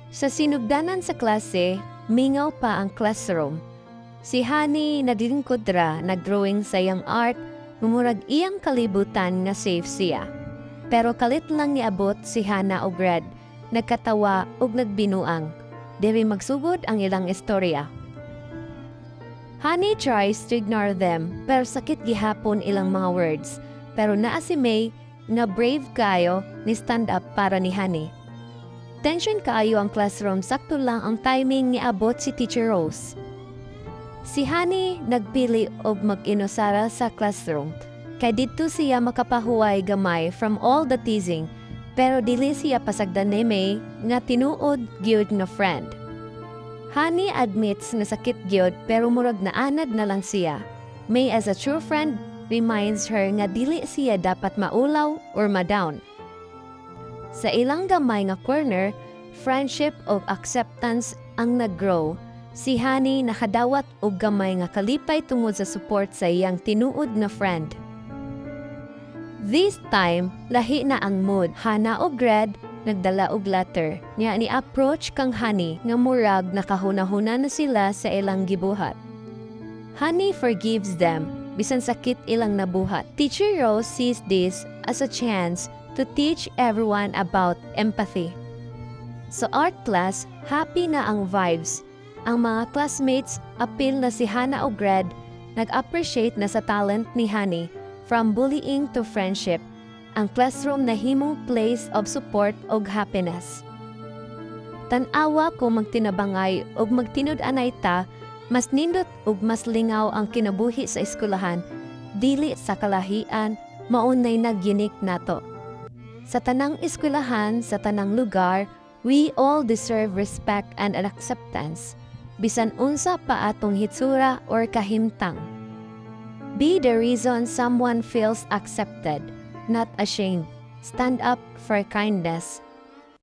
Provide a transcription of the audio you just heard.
Sa sinugdanan sa klase, mingaw pa ang classroom. Si Honey nadilingkod ra nagdrawing sa iyang art, mumurag iyang kalibutan nga safe siya. Pero kalit lang niabot si Hana og Red, nagkatawa ug nagbinuang. Diri magsugod ang ilang istorya. Honey tries to ignore them, pero sakit gihapon ilang mga words. Pero naa si May na brave kayo ni stand up para ni Honey. Tension kaayo ang classroom, sakto lang ang timing ni abot si Teacher Rose. Si Honey nagpili og mag-inusara sa classroom, kay dito siya makapahuway gamay from all the teasing, pero dili siya pasagdan ni May nga tinuod gyud nga friend. Honey admits na sakit gyud pero murag naanad na lang siya. May as a true friend reminds her nga dili siya dapat maulaw or madown. Sa ilang gamay nga corner, friendship o acceptance ang nag-grow. Si Honey nakadawat og gamay nga kalipay tungod sa support sa iyang tinuod nga friend. This time, lahi na ang mood. Hana og Red nagdala og letter. Niya ni approach kang Honey nga murag nakahuna-huna na sila sa ilang gibuhat. Honey forgives them bisan sakit ilang nabuhat. Teacher Rose sees this as a chance to teach everyone about empathy. Sa art class, happy na ang vibes. Ang mga classmates, appeal na si Hana og Red, nag-appreciate na sa talent ni Honey. From bullying to friendship, ang classroom na himong place of support og happiness. Tan-awa ko magtinabangay og magtinud-anay ta, mas nindot ug mas lingaw ang kinabuhi sa eskwelahan, dili sa kalahian, maunay nag-unique nato. Sa tanang eskwelahan, sa tanang lugar, we all deserve respect and acceptance, bisan unsa pa atong hitsura or kahimtang. Be the reason someone feels accepted, not ashamed. Stand up for kindness.